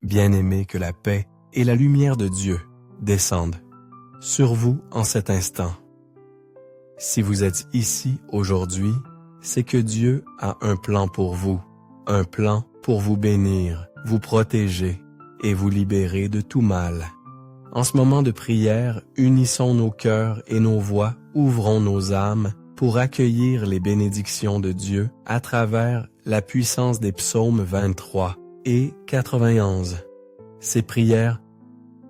Bien-aimés, que la paix et la lumière de Dieu descendent sur vous en cet instant. Si vous êtes ici aujourd'hui, c'est que Dieu a un plan pour vous, un plan pour vous bénir, vous protéger et vous libérer de tout mal. En ce moment de prière, unissons nos cœurs et nos voix, ouvrons nos âmes pour accueillir les bénédictions de Dieu à travers la puissance des psaumes 23 et 91. Ces prières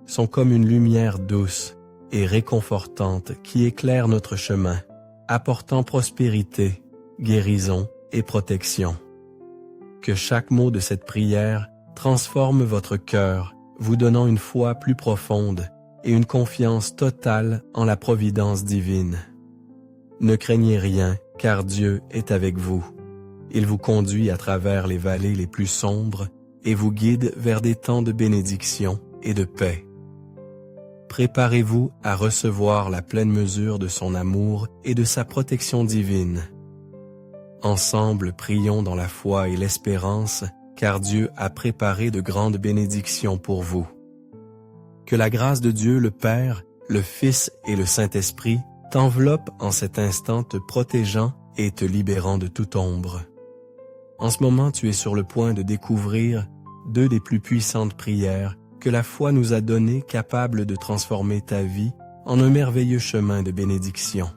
sont comme une lumière douce et réconfortante qui éclaire notre chemin, apportant prospérité, guérison et protection. Que chaque mot de cette prière transforme votre cœur, vous donnant une foi plus profonde et une confiance totale en la providence divine. Ne craignez rien, car Dieu est avec vous. Il vous conduit à travers les vallées les plus sombres et vous guide vers des temps de bénédiction et de paix. Préparez-vous à recevoir la pleine mesure de son amour et de sa protection divine. Ensemble, prions dans la foi et l'espérance, car Dieu a préparé de grandes bénédictions pour vous. Que la grâce de Dieu le Père, le Fils et le Saint-Esprit t'enveloppent en cet instant, te protégeant et te libérant de toute ombre. En ce moment, tu es sur le point de découvrir deux des plus puissantes prières que la foi nous a données, capables de transformer ta vie en un merveilleux chemin de bénédiction.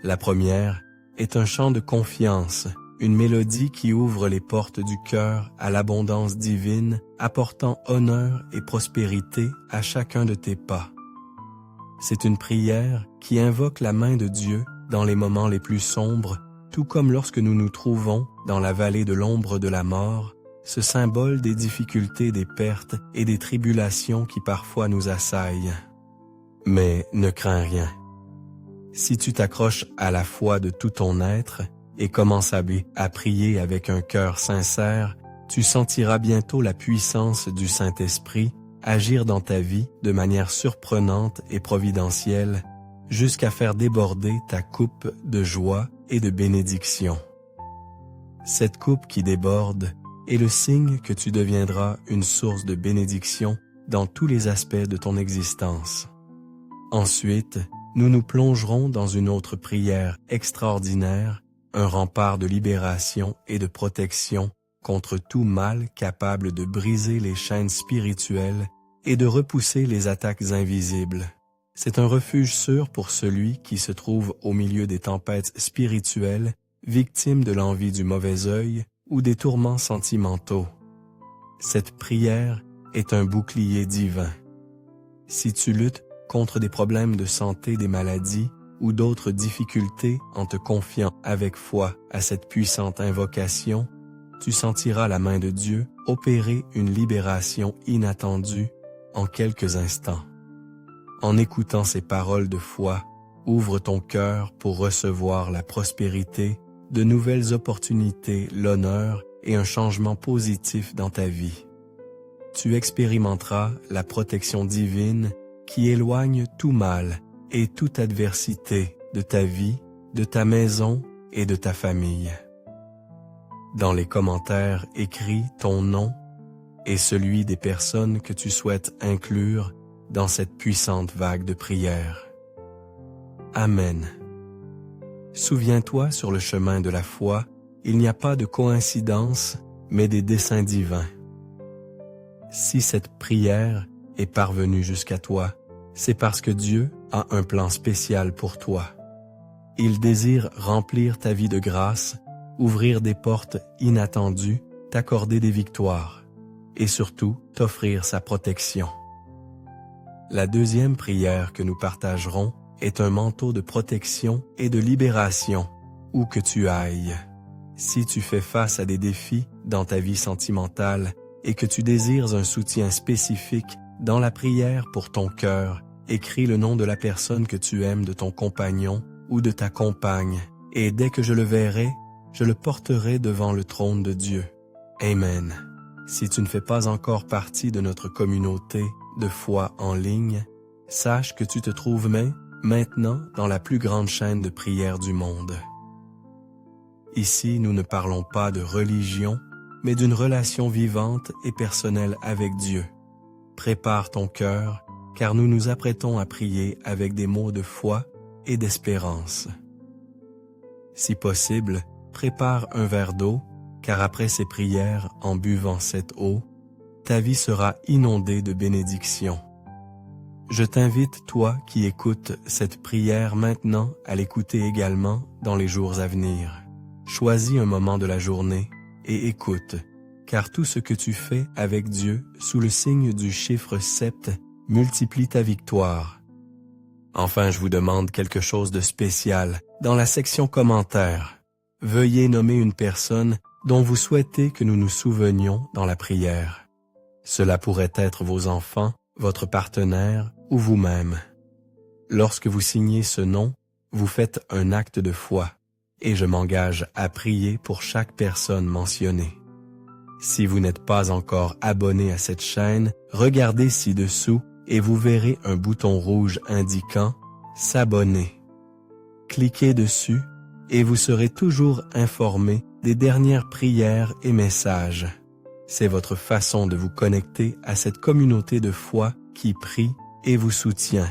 La première est un chant de confiance, une mélodie qui ouvre les portes du cœur à l'abondance divine, apportant honneur et prospérité à chacun de tes pas. C'est une prière qui invoque la main de Dieu dans les moments les plus sombres, tout comme lorsque nous nous trouvons dans la vallée de l'ombre de la mort, ce symbole des difficultés, des pertes et des tribulations qui parfois nous assaillent. Mais ne crains rien. Si tu t'accroches à la foi de tout ton être et commences à prier avec un cœur sincère, tu sentiras bientôt la puissance du Saint-Esprit agir dans ta vie de manière surprenante et providentielle, jusqu'à faire déborder ta coupe de joie et de bénédiction. Cette coupe qui déborde est le signe que tu deviendras une source de bénédiction dans tous les aspects de ton existence. Ensuite, nous nous plongerons dans une autre prière extraordinaire, un rempart de libération et de protection contre tout mal capable de briser les chaînes spirituelles et de repousser les attaques invisibles. C'est un refuge sûr pour celui qui se trouve au milieu des tempêtes spirituelles, victime de l'envie du mauvais œil ou des tourments sentimentaux. Cette prière est un bouclier divin. Si tu luttes contre des problèmes de santé, des maladies ou d'autres difficultés en te confiant avec foi à cette puissante invocation, tu sentiras la main de Dieu opérer une libération inattendue en quelques instants. En écoutant ces paroles de foi, ouvre ton cœur pour recevoir la prospérité, de nouvelles opportunités, l'honneur et un changement positif dans ta vie. Tu expérimenteras la protection divine qui éloigne tout mal et toute adversité de ta vie, de ta maison et de ta famille. Dans les commentaires, écris ton nom et celui des personnes que tu souhaites inclure dans cette puissante vague de prière. Amen. Souviens-toi, sur le chemin de la foi, il n'y a pas de coïncidence, mais des desseins divins. Si cette prière est parvenue jusqu'à toi, c'est parce que Dieu a un plan spécial pour toi. Il désire remplir ta vie de grâce, ouvrir des portes inattendues, t'accorder des victoires et surtout t'offrir sa protection. La deuxième prière que nous partagerons est un manteau de protection et de libération, où que tu ailles. Si tu fais face à des défis dans ta vie sentimentale et que tu désires un soutien spécifique dans la prière pour ton cœur, écris le nom de la personne que tu aimes, de ton compagnon ou de ta compagne, et dès que je le verrai, je le porterai devant le trône de Dieu. Amen. Si tu ne fais pas encore partie de notre communauté de foi en ligne, sache que tu te trouves maintenant dans la plus grande chaîne de prière du monde. Ici, nous ne parlons pas de religion, mais d'une relation vivante et personnelle avec Dieu. Prépare ton cœur, car nous nous apprêtons à prier avec des mots de foi et d'espérance. Si possible, prépare un verre d'eau, car après ces prières, en buvant cette eau, ta vie sera inondée de bénédictions. Je t'invite, toi qui écoutes cette prière maintenant, à l'écouter également dans les jours à venir. Choisis un moment de la journée et écoute, car tout ce que tu fais avec Dieu sous le signe du chiffre 7 multiplie ta victoire. Enfin, je vous demande quelque chose de spécial. Dans la section commentaires, veuillez nommer une personne dont vous souhaitez que nous nous souvenions dans la prière. Cela pourrait être vos enfants, votre partenaire ou vous-même. Lorsque vous signez ce nom, vous faites un acte de foi, et je m'engage à prier pour chaque personne mentionnée. Si vous n'êtes pas encore abonné à cette chaîne, regardez ci-dessous et vous verrez un bouton rouge indiquant « S'abonner ». Cliquez dessus et vous serez toujours informé des dernières prières et messages. C'est votre façon de vous connecter à cette communauté de foi qui prie et vous soutient.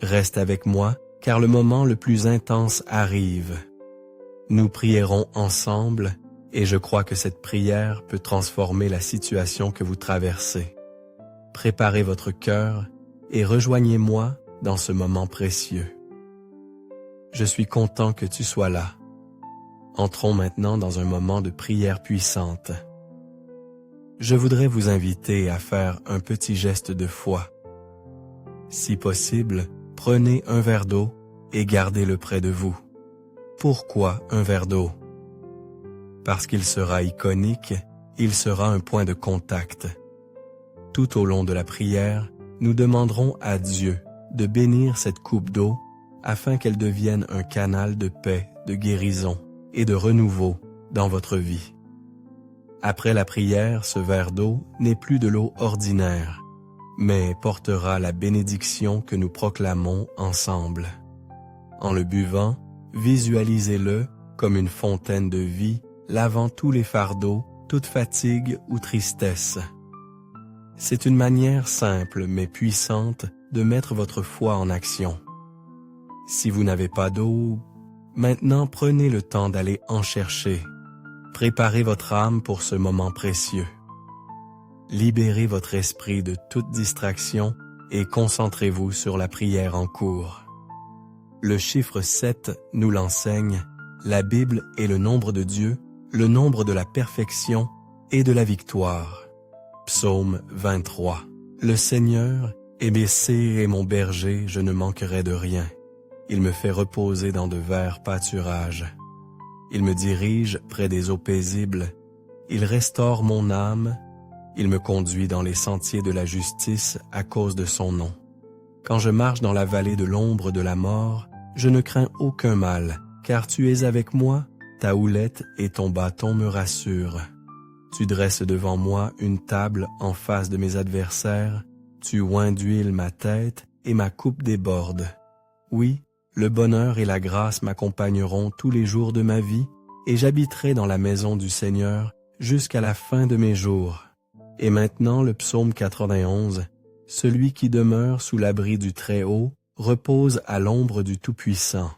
Reste avec moi, car le moment le plus intense arrive. Nous prierons ensemble, et je crois que cette prière peut transformer la situation que vous traversez. Préparez votre cœur et rejoignez-moi dans ce moment précieux. Je suis content que tu sois là. Entrons maintenant dans un moment de prière puissante. Je voudrais vous inviter à faire un petit geste de foi. Si possible, prenez un verre d'eau et gardez-le près de vous. Pourquoi un verre d'eau? Parce qu'il sera iconique, il sera un point de contact. Tout au long de la prière, nous demanderons à Dieu de bénir cette coupe d'eau afin qu'elle devienne un canal de paix, de guérison et de renouveau dans votre vie. Après la prière, ce verre d'eau n'est plus de l'eau ordinaire, mais portera la bénédiction que nous proclamons ensemble. En le buvant, visualisez-le comme une fontaine de vie, lavant tous les fardeaux, toute fatigue ou tristesse. C'est une manière simple mais puissante de mettre votre foi en action. Si vous n'avez pas d'eau, maintenant prenez le temps d'aller en chercher. Préparez votre âme pour ce moment précieux. Libérez votre esprit de toute distraction et concentrez-vous sur la prière en cours. Le chiffre 7 nous l'enseigne, la Bible est le nombre de Dieu, le nombre de la perfection et de la victoire. Psaume 23. Le Seigneur est bercé et mon berger, je ne manquerai de rien. Il me fait reposer dans de verts pâturages. Il me dirige près des eaux paisibles. Il restaure mon âme. Il me conduit dans les sentiers de la justice à cause de son nom. Quand je marche dans la vallée de l'ombre de la mort, je ne crains aucun mal, car tu es avec moi, ta houlette et ton bâton me rassurent. Tu dresses devant moi une table en face de mes adversaires, tu oins d'huile ma tête et ma coupe déborde. Oui, le bonheur et la grâce m'accompagneront tous les jours de ma vie, et j'habiterai dans la maison du Seigneur jusqu'à la fin de mes jours. Et maintenant le psaume 91, celui qui demeure sous l'abri du Très-Haut repose à l'ombre du Tout-Puissant.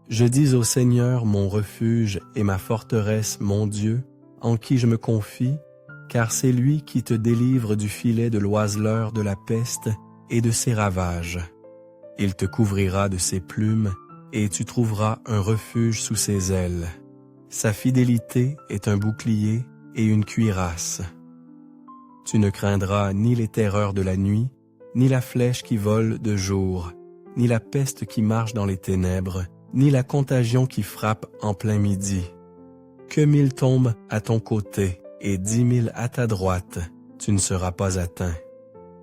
Je dis au Seigneur mon refuge et ma forteresse, mon Dieu, en qui je me confie, car c'est lui qui te délivre du filet de l'oiseleur de la peste et de ses ravages. Il te couvrira de ses plumes, et tu trouveras un refuge sous ses ailes. Sa fidélité est un bouclier et une cuirasse. Tu ne craindras ni les terreurs de la nuit, ni la flèche qui vole de jour, ni la peste qui marche dans les ténèbres, ni la contagion qui frappe en plein midi. Que 1000 tombent à ton côté et 10 000 à ta droite, tu ne seras pas atteint.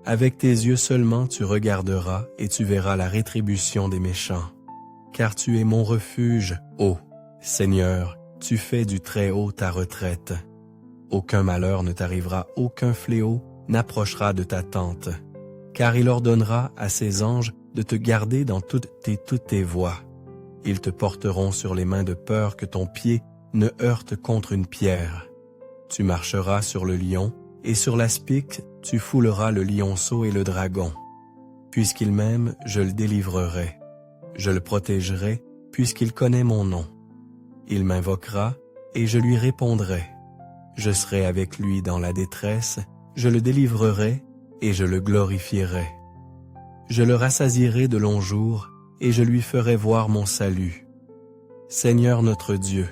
Avec tes yeux seulement tu regarderas et tu verras la rétribution des méchants. Car tu es mon refuge, ô Seigneur, tu fais du Très-Haut ta retraite. Aucun malheur ne t'arrivera, aucun fléau n'approchera de ta tente. Car il ordonnera à ses anges de te garder dans toutes tes voies. Ils te porteront sur les mains de peur que ton pied ne heurte contre une pierre. tu marcheras sur le lion, et sur l'aspic tu fouleras le lionceau et le dragon. Puisqu'il m'aime, je le délivrerai. Je le protégerai, puisqu'il connaît mon nom. Il m'invoquera, et je lui répondrai. Je serai avec lui dans la détresse, je le délivrerai, et je le glorifierai. Je le rassasierai de longs jours, et je lui ferai voir mon salut. Seigneur notre Dieu,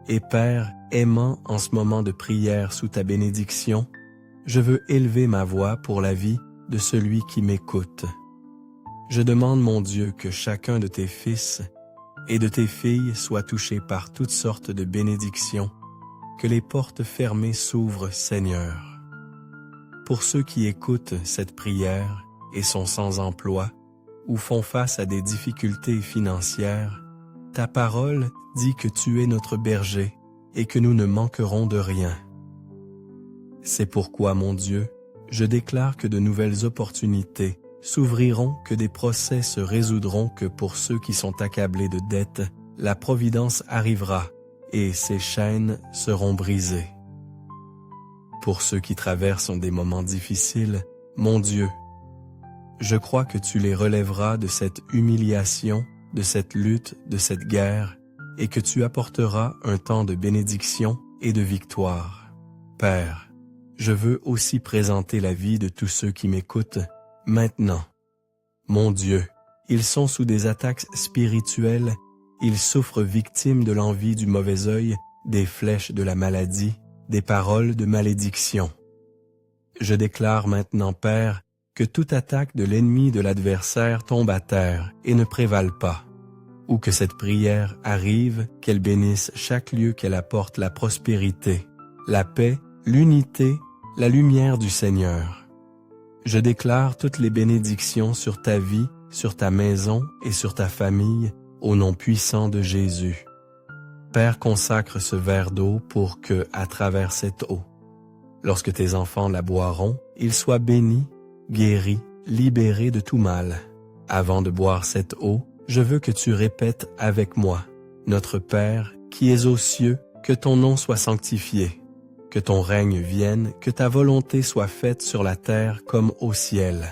et Père, aimant en ce moment de prière sous ta bénédiction, je veux élever ma voix pour la vie de celui qui m'écoute. Je demande, mon Dieu, que chacun de tes fils et de tes filles soit touché par toutes sortes de bénédictions, que les portes fermées s'ouvrent, Seigneur. Pour ceux qui écoutent cette prière et sont sans emploi ou font face à des difficultés financières, ta parole dit que tu es notre berger et que nous ne manquerons de rien. C'est pourquoi, mon Dieu, je déclare que de nouvelles opportunités s'ouvriront, que des procès se résoudront, que pour ceux qui sont accablés de dettes, la providence arrivera et ces chaînes seront brisées. Pour ceux qui traversent des moments difficiles, mon Dieu, je crois que tu les relèveras de cette humiliation, de cette lutte, de cette guerre, et que tu apporteras un temps de bénédiction et de victoire. Père, je veux aussi présenter la vie de tous ceux qui m'écoutent maintenant. Mon Dieu, ils sont sous des attaques spirituelles, ils souffrent victimes de l'envie du mauvais œil, des flèches de la maladie, des paroles de malédiction. Je déclare maintenant, Père, que toute attaque de l'ennemi de l'adversaire tombe à terre et ne prévale pas, ou que cette prière arrive, qu'elle bénisse chaque lieu, qu'elle apporte la prospérité, la paix, l'unité, la lumière du Seigneur. Je déclare toutes les bénédictions sur ta vie, sur ta maison et sur ta famille, au nom puissant de Jésus. Père, consacre ce verre d'eau pour que, à travers cette eau, lorsque tes enfants la boiront, ils soient bénis, guéris, libérés de tout mal. Avant de boire cette eau, je veux que tu répètes avec moi, Notre Père, qui es aux cieux, que ton nom soit sanctifié, que ton règne vienne, que ta volonté soit faite sur la terre comme au ciel.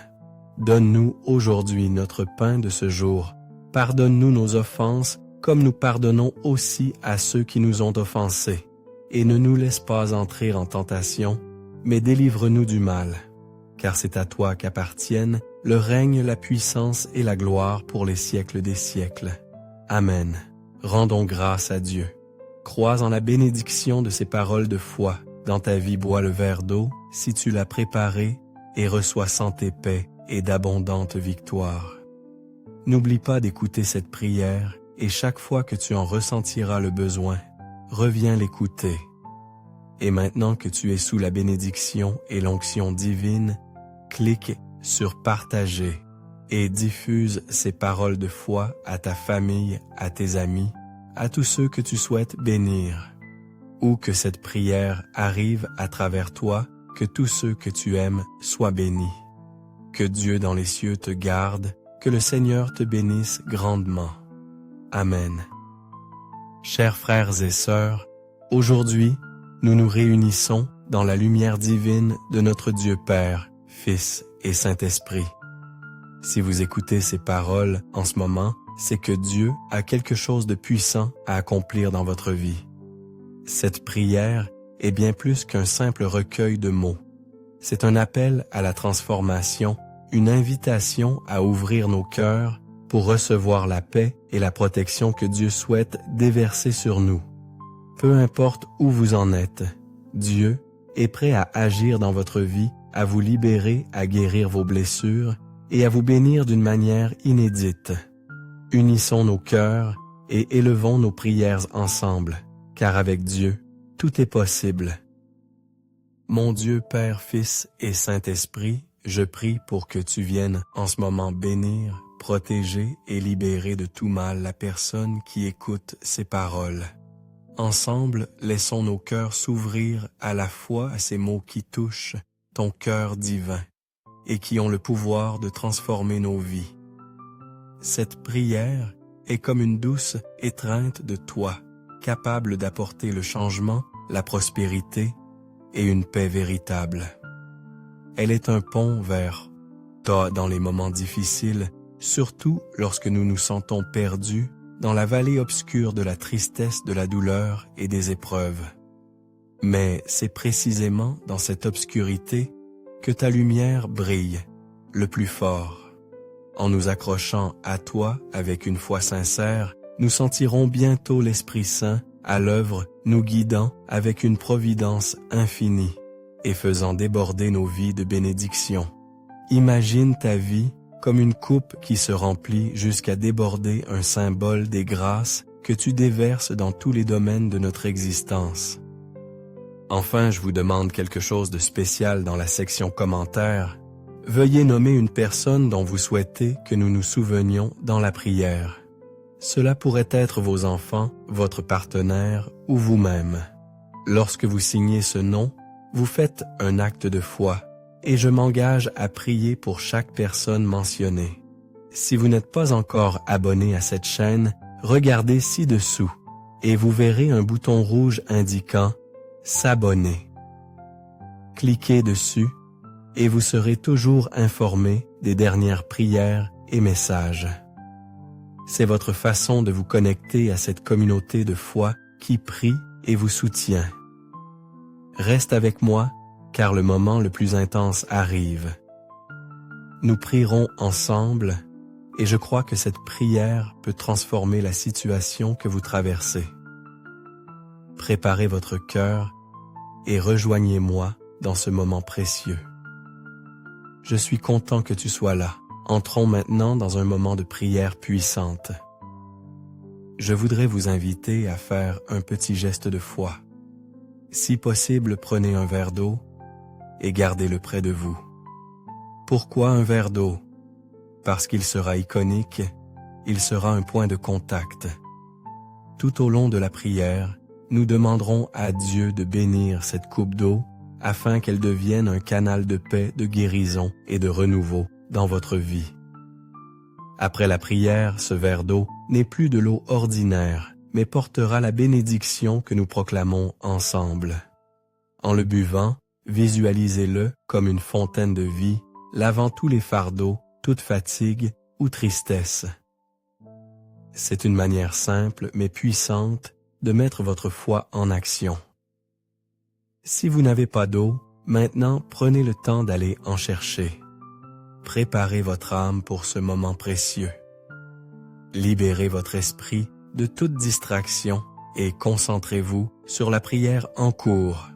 Donne-nous aujourd'hui notre pain de ce jour. Pardonne-nous nos offenses, comme nous pardonnons aussi à ceux qui nous ont offensés. Et ne nous laisse pas entrer en tentation, mais délivre-nous du mal. Car c'est à toi qu'appartiennent le règne, la puissance et la gloire pour les siècles des siècles. Amen. Rendons grâce à Dieu. Crois en la bénédiction de ces paroles de foi. Dans ta vie, bois le verre d'eau, si tu l'as préparé, et reçois santé, paix et d'abondantes victoires. N'oublie pas d'écouter cette prière, et chaque fois que tu en ressentiras le besoin, reviens l'écouter. Et maintenant que tu es sous la bénédiction et l'onction divine, clique sur Partager et diffuse ces paroles de foi à ta famille, à tes amis, à tous ceux que tu souhaites bénir. Ou que cette prière arrive à travers toi, que tous ceux que tu aimes soient bénis. Que Dieu dans les cieux te garde, que le Seigneur te bénisse grandement. Amen. Chers frères et sœurs, aujourd'hui, nous nous réunissons dans la lumière divine de notre Dieu Père, Fils et Saint-Esprit. Si vous écoutez ces paroles en ce moment, c'est que Dieu a quelque chose de puissant à accomplir dans votre vie. Cette prière est bien plus qu'un simple recueil de mots. C'est un appel à la transformation, une invitation à ouvrir nos cœurs pour recevoir la paix et la protection que Dieu souhaite déverser sur nous. Peu importe où vous en êtes, Dieu est prêt à agir dans votre vie, à vous libérer, à guérir vos blessures et à vous bénir d'une manière inédite. Unissons nos cœurs et élevons nos prières ensemble, car avec Dieu, tout est possible. Mon Dieu, Père, Fils et Saint-Esprit, je prie pour que tu viennes en ce moment bénir, protéger et libérer de tout mal la personne qui écoute ces paroles. Ensemble, laissons nos cœurs s'ouvrir à la fois à ces mots qui touchent ton cœur divin et qui ont le pouvoir de transformer nos vies. Cette prière est comme une douce étreinte de toi, capable d'apporter le changement, la prospérité et une paix véritable. Elle est un pont vers toi dans les moments difficiles, surtout lorsque nous nous sentons perdus dans la vallée obscure de la tristesse, de la douleur et des épreuves. Mais c'est précisément dans cette obscurité que ta lumière brille le plus fort. En nous accrochant à toi avec une foi sincère, nous sentirons bientôt l'Esprit Saint à l'œuvre, nous guidant avec une providence infinie et faisant déborder nos vies de bénédictions. Imagine ta vie comme une coupe qui se remplit jusqu'à déborder, un symbole des grâces que tu déverses dans tous les domaines de notre existence. Enfin, je vous demande quelque chose de spécial dans la section commentaires. Veuillez nommer une personne dont vous souhaitez que nous nous souvenions dans la prière. Cela pourrait être vos enfants, votre partenaire ou vous-même. Lorsque vous signez ce nom, vous faites un acte de foi et je m'engage à prier pour chaque personne mentionnée. Si vous n'êtes pas encore abonné à cette chaîne, regardez ci-dessous et vous verrez un bouton rouge indiquant « S'abonner ». Cliquez dessus et vous serez toujours informé des dernières prières et messages. C'est votre façon de vous connecter à cette communauté de foi qui prie et vous soutient. Reste avec moi, car le moment le plus intense arrive. Nous prierons ensemble, et je crois que cette prière peut transformer la situation que vous traversez. Préparez votre cœur et rejoignez-moi dans ce moment précieux. Je suis content que tu sois là. Entrons maintenant dans un moment de prière puissante. Je voudrais vous inviter à faire un petit geste de foi. Si possible, prenez un verre d'eau et gardez-le près de vous. Pourquoi un verre d'eau? Parce qu'il sera iconique, il sera un point de contact. Tout au long de la prière, nous demanderons à Dieu de bénir cette coupe d'eau afin qu'elle devienne un canal de paix, de guérison et de renouveau dans votre vie. Après la prière, ce verre d'eau n'est plus de l'eau ordinaire, mais portera la bénédiction que nous proclamons ensemble. En le buvant, visualisez-le comme une fontaine de vie, lavant tous les fardeaux, toute fatigue ou tristesse. C'est une manière simple mais puissante de mettre votre foi en action. Si vous n'avez pas d'eau, maintenant prenez le temps d'aller en chercher. Préparez votre âme pour ce moment précieux. Libérez votre esprit de toute distraction et concentrez-vous sur la prière en cours.